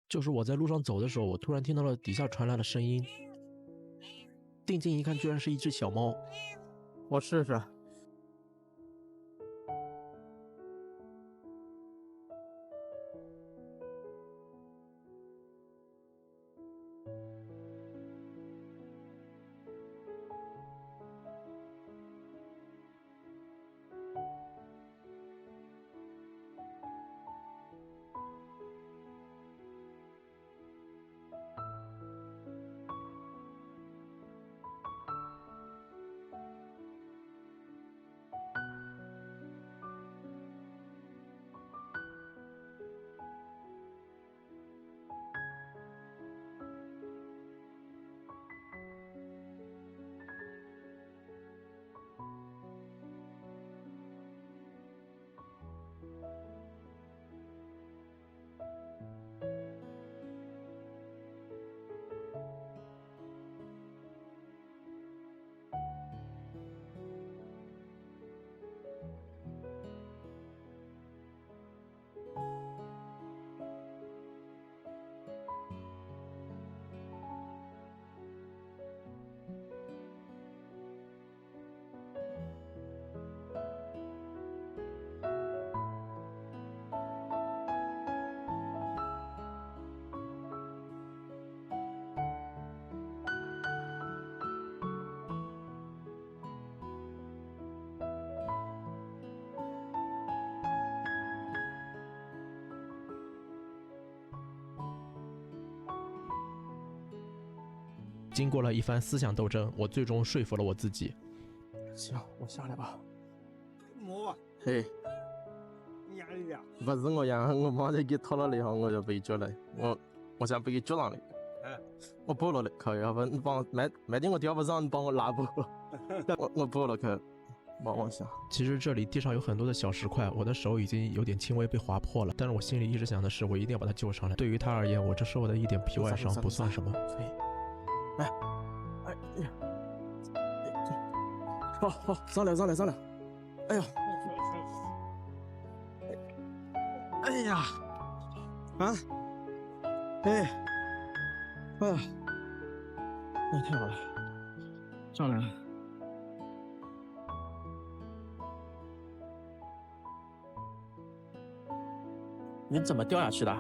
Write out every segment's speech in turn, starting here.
就是我在路上走的时候，我突然听到了底下传来的声音，定睛一看，居然是一只小猫。我试试。经过了一番思想斗争，我最终说服了我自己。行，我下来吧。摸吧，嘿，压力呀！不是我养，我马上给拖了以后我就被捉了，我想被捉上来。我补了的，可以，要不你帮我慢点我掉不上，你帮我拉补。我补了可，往下。其实这里地上有很多的小石块，我的手已经有点轻微被划破了，但是我心里一直想的是，我一定要把它救上来。对于他而言，我这受的一点皮外伤不算什么。哎呀，好，上来。哎呀，哎呀，啊，哎呀，太好了，上来了。你怎么掉下去的？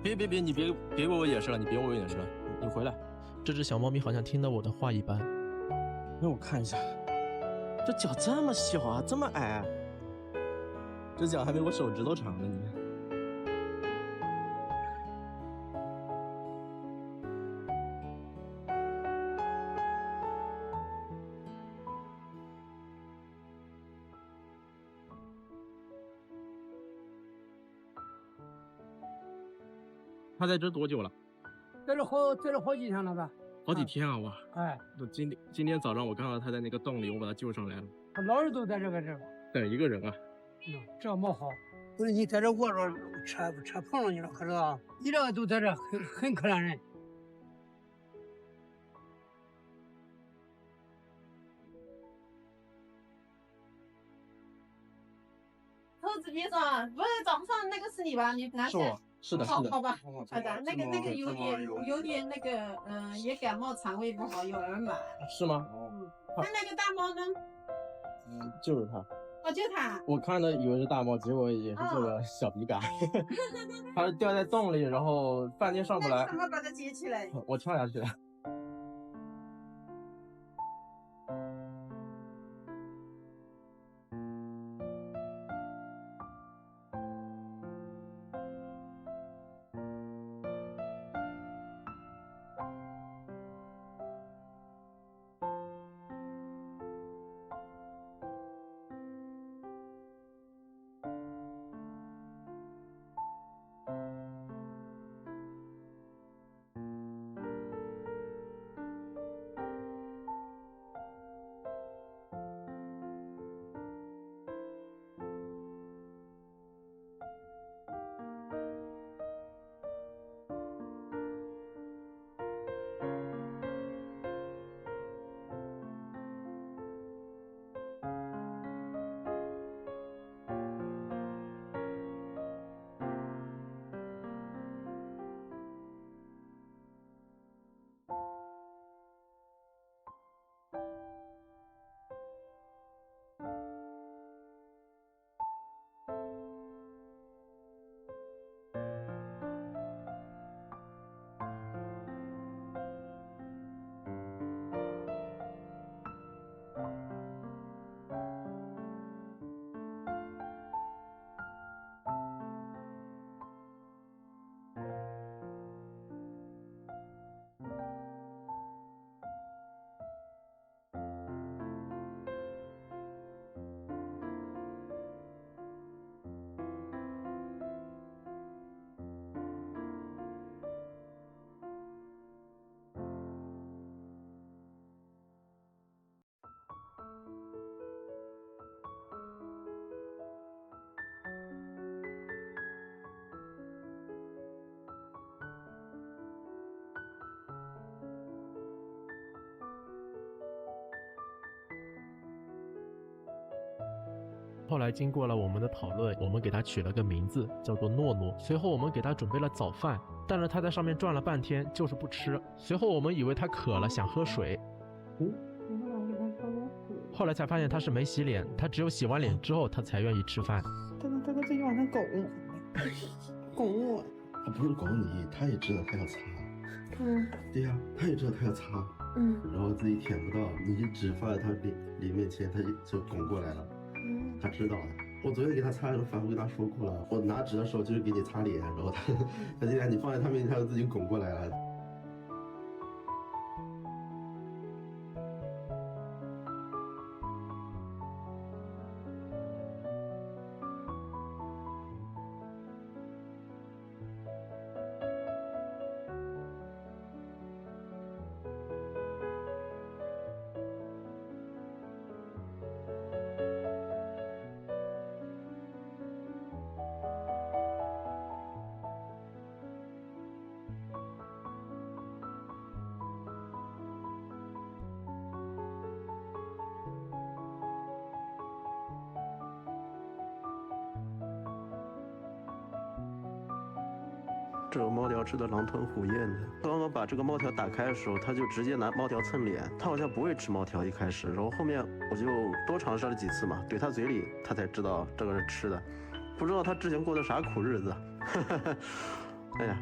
别，你别给我解释了，你回来。这只小猫咪好像听到我的话一般。让我看一下，这脚这么小啊，这么矮，这脚还没我手指头长呢，你。他在这多久了？在这好几天了吧？好几天啊！哇，哎，我今天早上我看到他在那个洞里，我把他救上来了。他老是都在这个地方。对，一个人啊。这样没好。不是你在这卧着，车碰着你了，可知道？你这个都在这，很可怜人。投资别说，不是找不上那个是你吧？你拿去。是的，好吧，好的，那个有点那个，也感冒，肠胃不好，有点满。是吗？那个大猫呢？就是他。哦，就它。我看的以为是大猫，结果也是这个小笔杆。它是掉在洞里，然后半天上不来。怎么把它接起来？我跳下去了。后来经过了我们的讨论，我们给他取了个名字，叫做诺诺。随后我们给他准备了早饭，但是他在上面转了半天，就是不吃。随后我们以为他渴了，想喝水。后来才发现他是没洗脸，他只有洗完脸之后，他才愿意吃饭。这个最近晚上拱我。他不是拱你，他也知道他要擦。对呀，他也知道他要擦。然后自己舔不到，你就只放在他脸面前，他就拱过来了。他知道了。我昨天给他擦的时候，反复跟他说过了，我拿纸的时候就是给你擦脸，然后他今天你放在他面前，他就自己拱过来了。这个猫条吃的狼吞虎咽的。刚刚把这个猫条打开的时候，它就直接拿猫条蹭脸。它好像不会吃猫条一开始，然后后面我就多尝试了几次嘛，怼它嘴里，它才知道这个是吃的。不知道它之前过的啥苦日子。哎呀，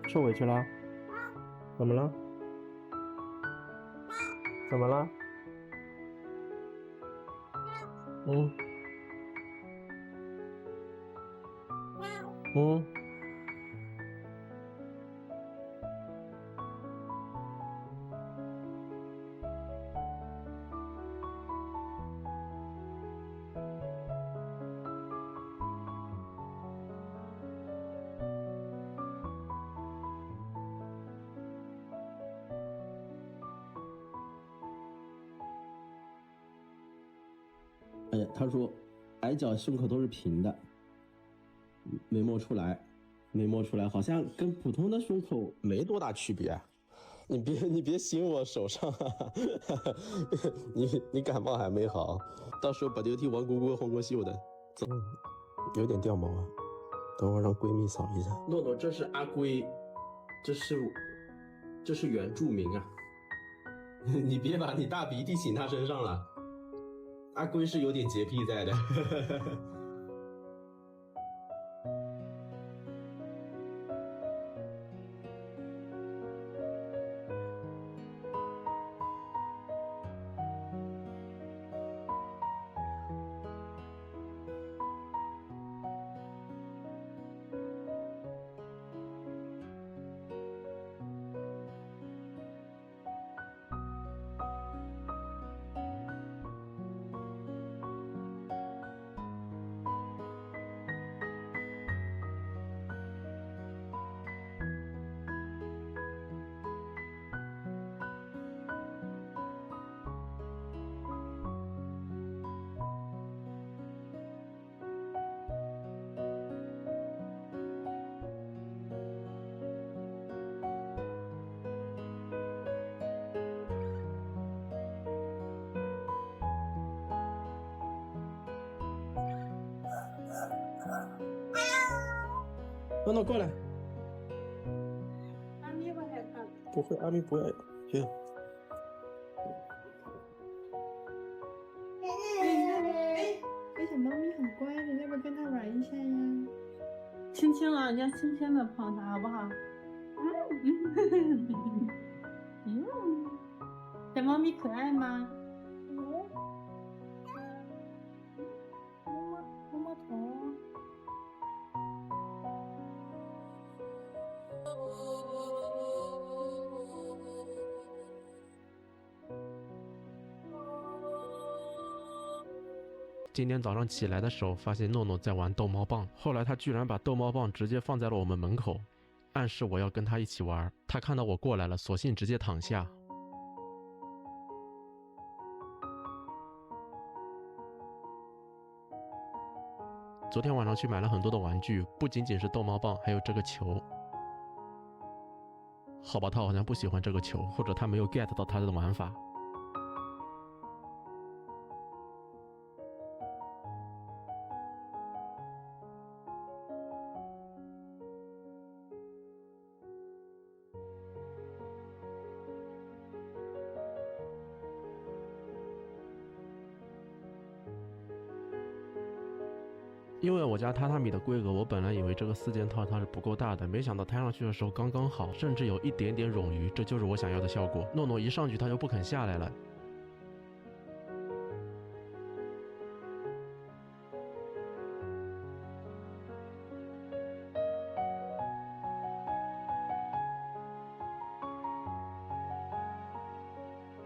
受委屈了？怎么了？怎么了？哎呀，他说，矮脚胸口都是平的，没摸出来，好像跟普通的胸口没多大区别。你别醒我手上，你感冒还没好，到时候把流涕王姑姑红过袖的。有点掉毛啊，等会让闺蜜扫一下。诺诺，这是阿龟，这是原住民啊，你别把你大鼻涕擤他身上了。阿龟是有点洁癖在的。诺诺过来。阿咪不害怕。不会，阿咪不会。行。小猫咪很乖的，要不要跟它玩一下呀？轻轻啊，你要轻轻的碰它，好不好？小猫咪可爱吗？摸摸头。今天早上起来的时候，发现诺诺在玩逗猫棒，后来他居然把逗猫棒直接放在了我们门口，暗示我要跟他一起玩。他看到我过来了，索性直接躺下。昨天晚上去买了很多的玩具，不仅仅是逗猫棒，还有这个球。好吧，他好像不喜欢这个球，或者他没有 get 到他的玩法。因为我家榻榻米的规格，我本来以为这个4件套它是不够大的，没想到摊上去的时候刚刚好，甚至有一点点冗余，这就是我想要的效果。诺诺一上去他就不肯下来了。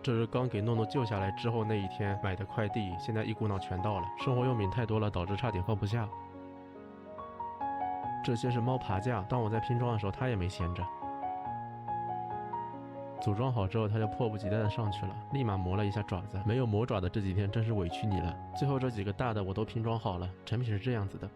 这是刚给诺诺救下来之后那一天买的快递，现在一股脑全到了。生活用品太多了，导致差点放不下。这些是猫爬架，当我在拼装的时候，它也没闲着。组装好之后，它就迫不及待的上去了，立马磨了一下爪子。没有磨爪的这几天真是委屈你了。最后这几个大的我都拼装好了，成品是这样子的。